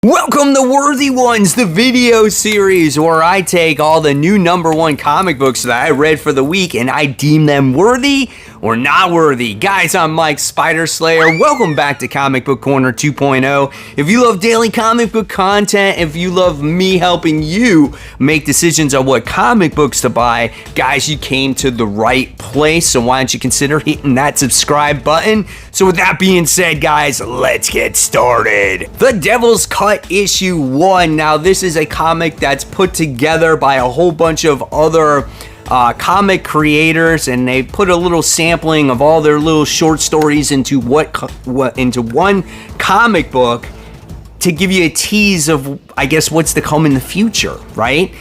Welcome to Worthy Ones, the video series where I take all the new #1 comic books that I read for the week and I deem them worthy or not worthy. Guys, I'm Mike Spider Slayer. Welcome back to Comic Book Corner 2.0. If you love daily comic book content, if you love me helping you make decisions on what comic books to buy, guys, you came to the right place. So why don't you consider hitting that subscribe button? So with that being said, guys, let's get started. The Devil's Cut issue 1. Now, this is a comic that's put together by a whole bunch of other comic creators, and they put a little sampling of all their little short stories into into one comic book to give you a tease of, I guess, what's to come in the future, right?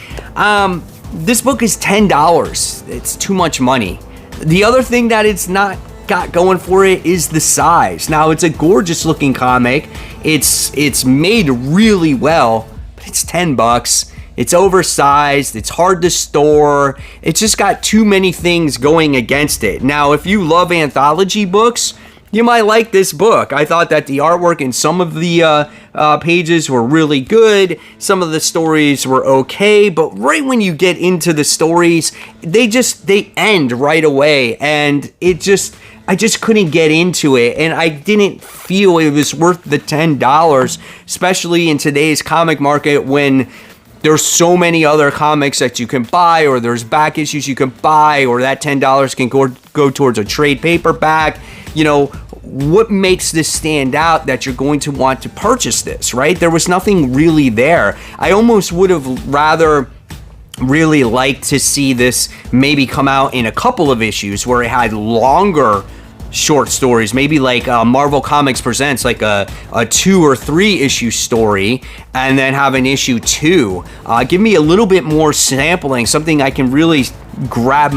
This book is $10. It's too much money. The other thing that it's not got going for it is the size. Now, it's a gorgeous looking comic. It's made really well, but it's $10. It's oversized. It's hard to store. It's just got too many things going against it. Now, if you love anthology books, you might like this book. I thought that the artwork in some of the pages were really good. Some of the stories were okay, but right when you get into the stories, they end right away, and I just couldn't get into it, and I didn't feel it was worth the $10, especially in today's comic market when there's so many other comics that you can buy, or there's back issues you can buy, or that $10 can go towards a trade paperback. You know, what makes this stand out that you're going to want to purchase this, right? There was nothing really there. I almost would have rather really liked to see this maybe come out in a couple of issues where it had longer short stories, maybe like Marvel Comics presents like a 2 or 3 issue story, and then have an issue 2. Give me a little bit more sampling, something I can really grab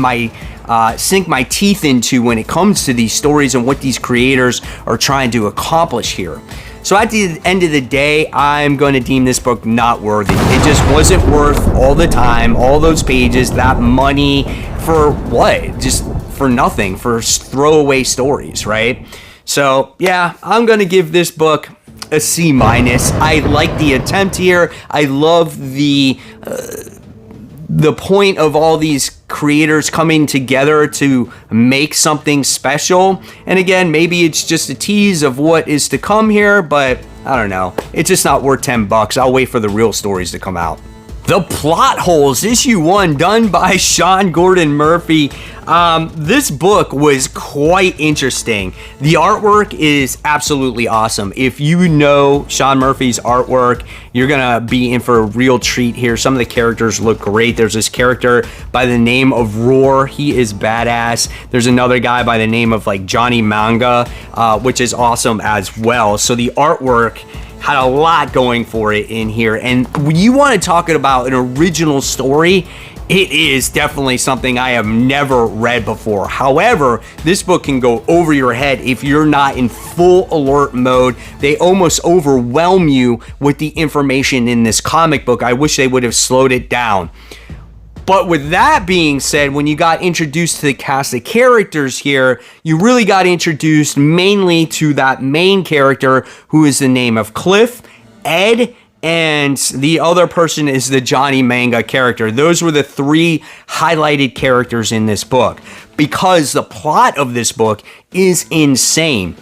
sink my teeth into when it comes to these stories and what these creators are trying to accomplish here. So at the end of the day, I'm going to deem this book not worthy. It just wasn't worth all the time, all those pages, that money for what? Just for nothing, for throwaway stories, right? So yeah, I'm going to give this book a C-. I like the attempt here. I love the point of all these creators coming together to make something special. And again, maybe it's just a tease of what is to come here, but I don't know. It's just not worth $10. I'll wait for the real stories to come out. The Plot Holes, issue 1, done by Sean Gordon Murphy. This book was quite interesting. The artwork is absolutely awesome. If you know Sean Murphy's artwork, you're gonna be in for a real treat here. Some of the characters look great. There's this character by the name of Roar. He is badass. There's another guy by the name of like Johnny Manga, which is awesome as well. So the artwork had a lot going for it in here, and when you want to talk about an original story, it is definitely something I have never read before. However, this book can go over your head if you're not in full alert mode. They almost overwhelm you with the information in this comic book. I wish they would have slowed it down. But with that being said, when you got introduced to the cast of characters here, you really got introduced mainly to that main character, who is the name of Cliff, Ed, and the other person is the Johnny Manga character. Those were the 3 highlighted characters in this book, because the plot of this book is insane.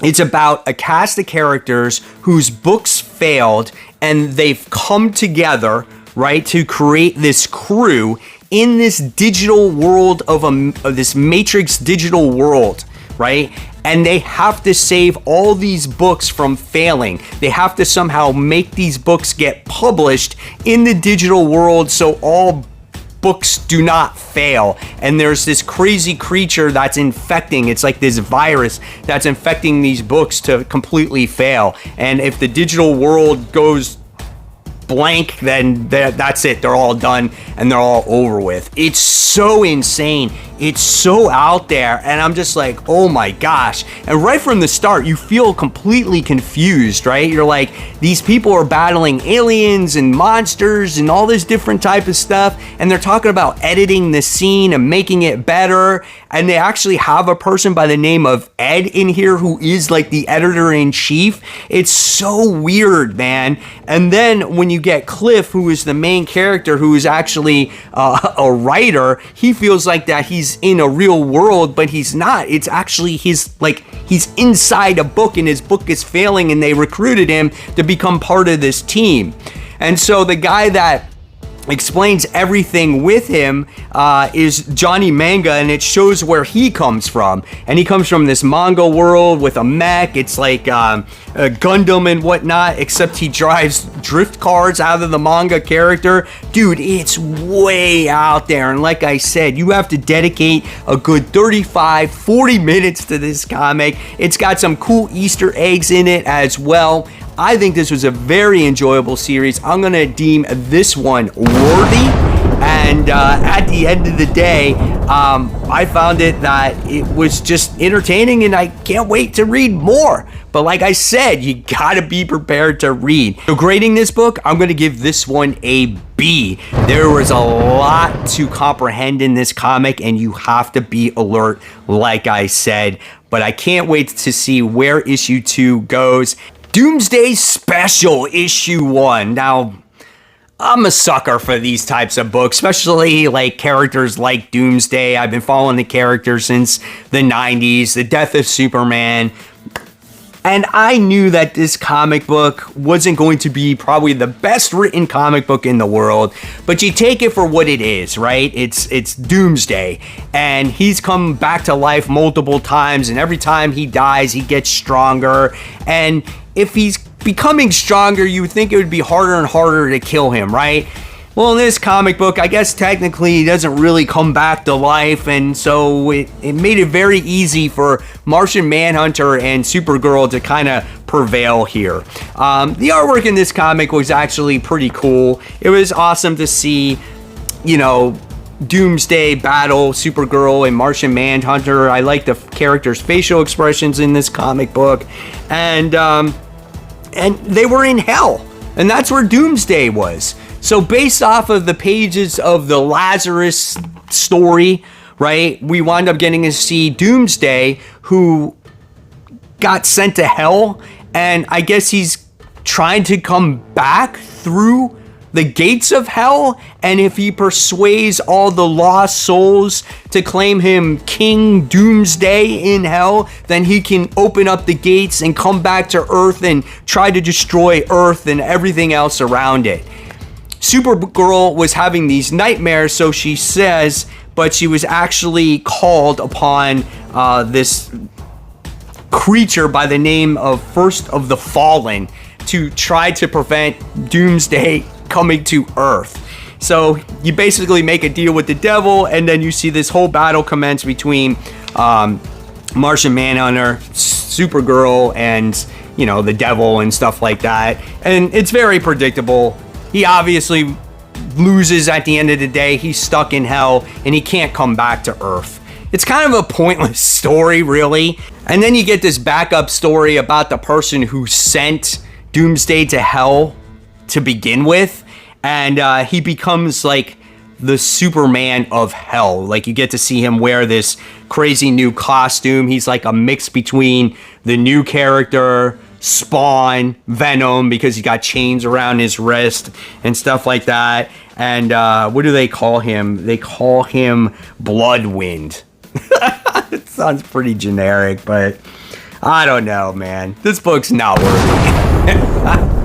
It's about a cast of characters whose books failed, and they've come together, right, to create this crew in this digital world of this Matrix digital world, right? And they have to save all these books from failing. They have to somehow make these books get published in the digital world so all books do not fail. And there's this crazy creature that's infecting. It's like this virus that's infecting these books to completely fail. And if the digital world goes blank, then that's it. They're all done and they're all over with. It's so insane. It's so out there, and I'm just like, oh my gosh. And right from the start, you feel completely confused, right? You're like, these people are battling aliens and monsters and all this different type of stuff, and they're talking about editing the scene and making it better, and they actually have a person by the name of Ed in here who is like the editor-in-chief. It's so weird, man. And then when you get Cliff, who is the main character, who is actually a writer, he feels like that he's in a real world, but he's not. It's actually he's inside a book, and his book is failing, and they recruited him to become part of this team. And so the guy that explains everything with him is Johnny Manga, and it shows where he comes from. And he comes from this manga world with a mech. It's like a Gundam and whatnot, except he drives drift cars out of the manga character. Dude, it's way out there. And like I said, you have to dedicate a good 35-40 minutes to this comic. It's got some cool Easter eggs in it as well. I think this was a very enjoyable series. I'm going to deem this one worthy. And at the end of the day, I found it that it was just entertaining, and I can't wait to read more. But like I said, you gotta be prepared to read. So grading this book, I'm gonna give this one a B. There was a lot to comprehend in this comic, and you have to be alert, like I said. But I can't wait to see where issue 2 goes. Doomsday Special issue 1. Now, I'm a sucker for these types of books, especially like characters like Doomsday. I've been following the character since the 90s, the death of Superman. And I knew that this comic book wasn't going to be probably the best written comic book in the world, but you take it for what it is, right? It's Doomsday, and he's come back to life multiple times, and every time he dies, he gets stronger. And if he's becoming stronger, you would think it would be harder and harder to kill him, right? Well, in this comic book, I guess technically he doesn't really come back to life, and so it made it very easy for Martian Manhunter and Supergirl to kind of prevail here. The artwork in this comic was actually pretty cool. It was awesome to see, you know, Doomsday battle Supergirl and Martian Manhunter. I like the characters' facial expressions in this comic book, and they were in hell, and that's where Doomsday was. So based off of the pages of the Lazarus story, right, we wind up getting to see Doomsday, who got sent to hell, and I guess he's trying to come back through the gates of hell, and if he persuades all the lost souls to claim him King Doomsday in hell, then he can open up the gates and come back to Earth and try to destroy Earth and everything else around it. Supergirl was having these nightmares, so she says, but she was actually called upon this creature by the name of First of the Fallen to try to prevent Doomsday coming to Earth. So you basically make a deal with the devil, and then you see this whole battle commence between Martian Manhunter, Supergirl, and, you know, the devil and stuff like that. And it's very predictable. He obviously loses at the end of the day. He's stuck in hell, and he can't come back to Earth. It's kind of a pointless story, really. And then you get this backup story about the person who sent Doomsday to hell to begin with, and he becomes like the Superman of hell. Like, you get to see him wear this crazy new costume. He's like a mix between the new character, Spawn, Venom, because he got chains around his wrist and stuff like that. And what do they call him? They call him Bloodwind. It sounds pretty generic, but I don't know, man. This book's not worthy.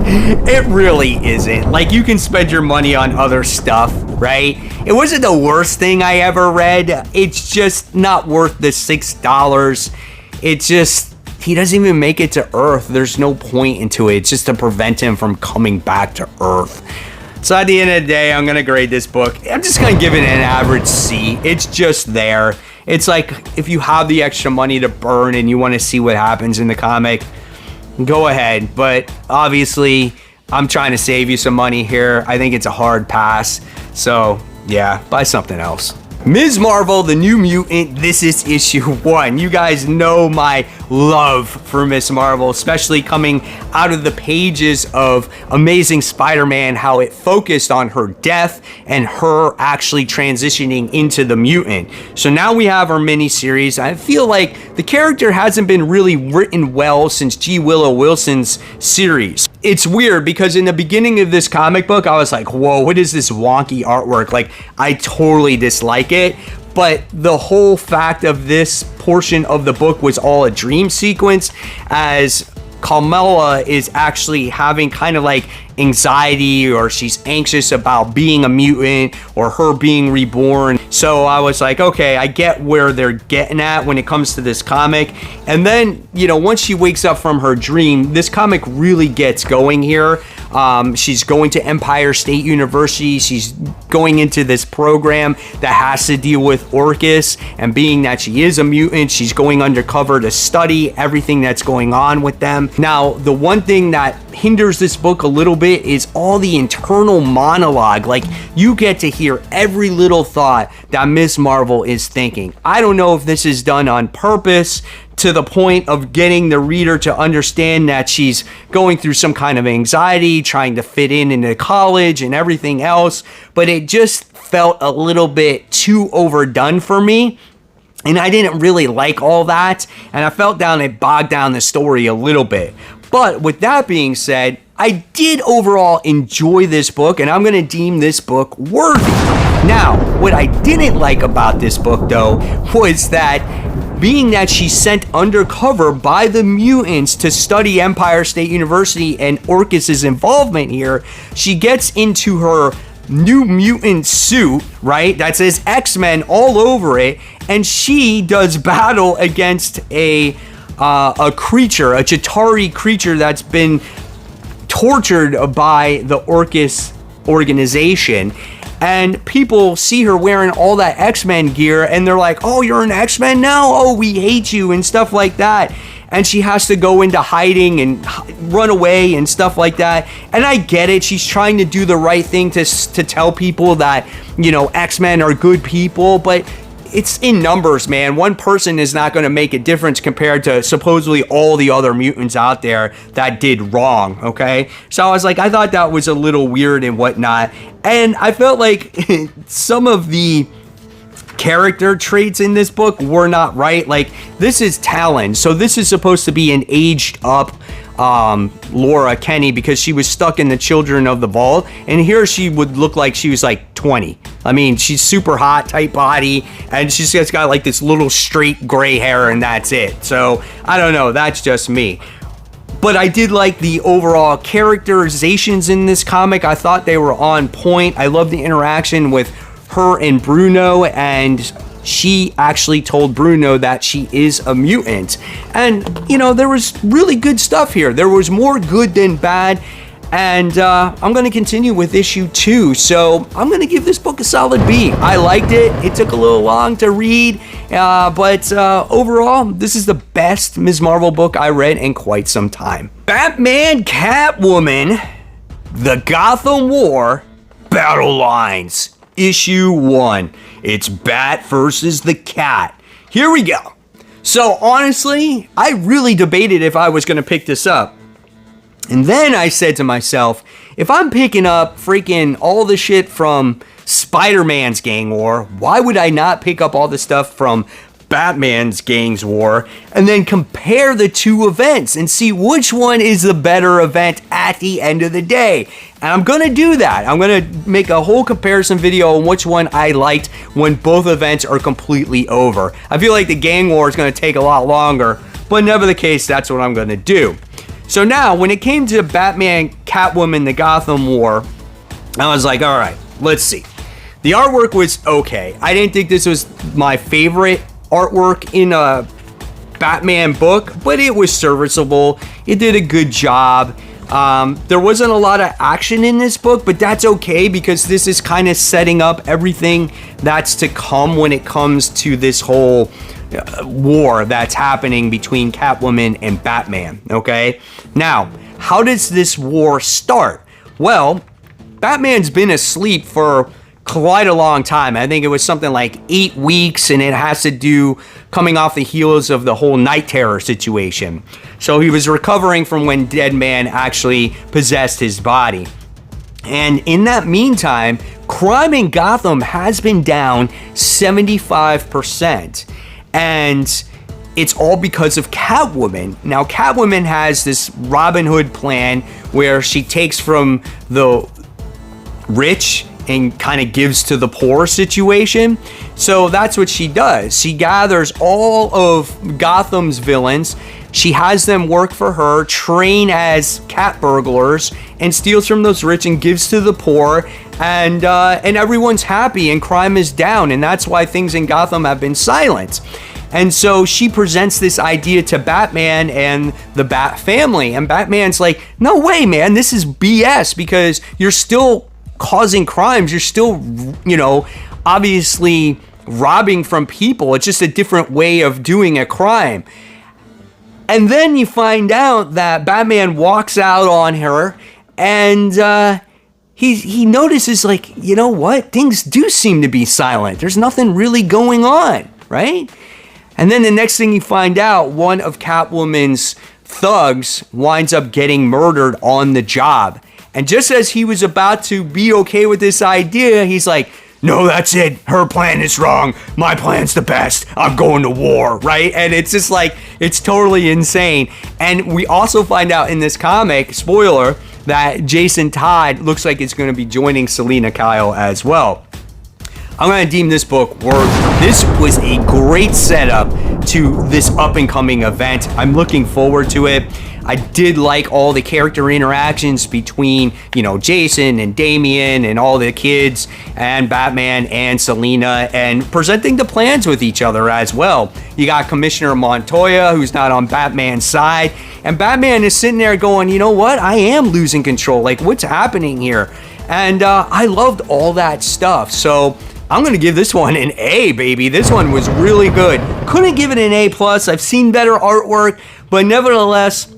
It really isn't. Like, you can spend your money on other stuff, right? It wasn't the worst thing I ever read. It's just not worth the $6. It's just, he doesn't even make it to Earth. There's no point into it. It's just to prevent him from coming back to Earth. So at the end of the day, I'm going to grade this book. I'm just going to give it an average C. It's just there. It's like, if you have the extra money to burn and you want to see what happens in the comic, go ahead. But obviously, I'm trying to save you some money here. I think it's a hard pass. So yeah, buy something else. Ms. Marvel, the New Mutant, this is issue 1. You guys know my love for Ms. Marvel, especially coming out of the pages of Amazing Spider-Man, how it focused on her death and her actually transitioning into the mutant. So now we have our mini-series. I feel like the character hasn't been really written well since G. Willow Wilson's series. It's weird because in the beginning of this comic book, I was like, whoa, what is this wonky artwork? Like, I totally dislike it. But the whole fact of this portion of the book was all a dream sequence, as Kamala is actually having kind of like anxiety, or she's anxious about being a mutant or her being reborn. So I was like, okay, I get where they're getting at when it comes to this comic. And then, you know, once she wakes up from her dream, this comic really gets going here. She's going to Empire State University. She's going into this program that has to deal with Orcus, and being that she is a mutant, she's going undercover to study everything that's going on with them. Now, the one thing that hinders this book a little bit is all the internal monologue. Like, you get to hear every little thought that Ms. Marvel is thinking. I don't know if this is done on purpose to the point of getting the reader to understand that she's going through some kind of anxiety, trying to fit in into college and everything else, but it just felt a little bit too overdone for me. And I didn't really like all that, and I felt it bogged down the story a little bit. But with that being said, I did overall enjoy this book, and I'm going to deem this book worthy. Now, what I didn't like about this book, though, was that being that she's sent undercover by the mutants to study Empire State University and Orcus's involvement here, she gets into her New Mutant suit, right, that says X-Men all over it, and she does battle against a creature, a Chitauri creature that's been tortured by the Orcus organization. And people see her wearing all that X-Men gear, and they're like, oh, you're an X-Men now? Oh, we hate you, and stuff like that. And she has to go into hiding and run away and stuff like that. And I get it. She's trying to do the right thing to tell people that, you know, X-Men are good people, but it's in numbers, man. One person is not going to make a difference compared to supposedly all the other mutants out there that did wrong, okay? So I was like, I thought that was a little weird and whatnot. And I felt like some of the character traits in this book were not right. Like, this is Talon, so this is supposed to be an aged up Laura Kinney, because she was stuck in the Children of the Vault, and here she would look like she was like 20. I mean, she's super hot, tight body, and she's just got like this little straight gray hair, and that's it. So I don't know, that's just me. But I did like the overall characterizations in this comic. I thought they were on point. I love the interaction with her and Bruno, and she actually told Bruno that she is a mutant. And, you know, there was really good stuff here. There was more good than bad. And I'm going to continue with issue 2. So I'm going to give this book a solid B. I liked it. It took a little long to read. But overall, this is the best Ms. Marvel book I read in quite some time. Batman Catwoman, The Gotham War Battle Lines. Issue 1. It's Bat versus the Cat. Here we go. So honestly, I really debated if I was going to pick this up. And then I said to myself, if I'm picking up freaking all the shit from Spider-Man's Gang War, why would I not pick up all the stuff from Batman's Gangs War and then compare the two events and see which one is the better event at the end of the day? And I'm going to do that. I'm going to make a whole comparison video on which one I liked when both events are completely over. I feel like the Gang War is going to take a lot longer, but never the case, that's what I'm going to do. So now, when it came to Batman, Catwoman, the Gotham War, I was like, all right, let's see. The artwork was okay. I didn't think this was my favorite artwork in a Batman book, but it was serviceable. It did a good job. There wasn't a lot of action in this book, but that's okay because this is kind of setting up everything that's to come when it comes to this whole war that's happening between Catwoman and Batman, okay? Now, how does this war start? Well, Batman's been asleep for quite a long time. I think it was something like 8 weeks, and it has to do coming off the heels of the whole Night Terror situation. So he was recovering from when Deadman actually possessed his body. And in that meantime, crime in Gotham has been down 75%. And it's all because of Catwoman. Now, Catwoman has this Robin Hood plan where she takes from the rich and kind of gives to the poor situation. So that's what she does. She gathers all of Gotham's villains. She has them work for her, train as cat burglars, and steals from those rich and gives to the poor. And everyone's happy and crime is down. And that's why things in Gotham have been silent. And so she presents this idea to Batman and the Bat family. And Batman's like, no way, man, this is BS, because you're still causing crimes. You're still, obviously robbing from people. It's just a different way of doing a crime. And then you find out that Batman walks out on her, and he notices, like, you know what? Things do seem to be silent. There's nothing really going on, right? And then the next thing you find out, one of Catwoman's thugs winds up getting murdered on the job. And just as he was about to be okay with this idea, he's like, no, that's it. Her plan is wrong. My plan's the best. I'm going to war, right? And it's just like, it's totally insane. And we also find out in this comic, spoiler, that Jason Todd looks like it's going to be joining Selina Kyle as well. I'm going to deem this book worthy. This was a great setup to this up-and-coming event. I'm looking forward to it. I did like all the character interactions between, Jason and Damian and all the kids and Batman and Selina, and presenting the plans with each other as well. You got Commissioner Montoya, who's not on Batman's side, and Batman is sitting there going, you know what? I am losing control. Like, what's happening here? And I loved all that stuff. So I'm going to give this one an A, baby. This one was really good. Couldn't give it an A+. I've seen better artwork, but nevertheless,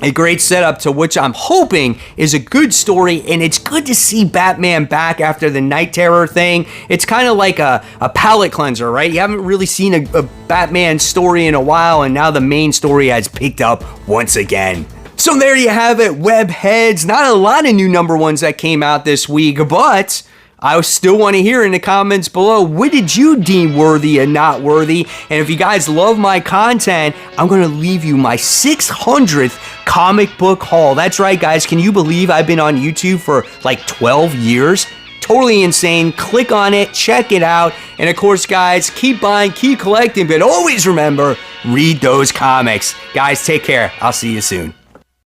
a great setup to which I'm hoping is a good story, and it's good to see Batman back after the Night Terror thing. It's kind of like a palate cleanser, right? You haven't really seen a Batman story in a while, and now the main story has picked up once again. So there you have it, webheads. Not a lot of new number ones that came out this week, but I still want to hear in the comments below, what did you deem worthy and not worthy? And if you guys love my content, I'm going to leave you my 600th comic book haul. That's right, guys. Can you believe I've been on YouTube for like 12 years? Totally insane. Click on it, check it out. And of course, guys, keep buying, keep collecting, but always remember, read those comics. Guys, take care. I'll see you soon.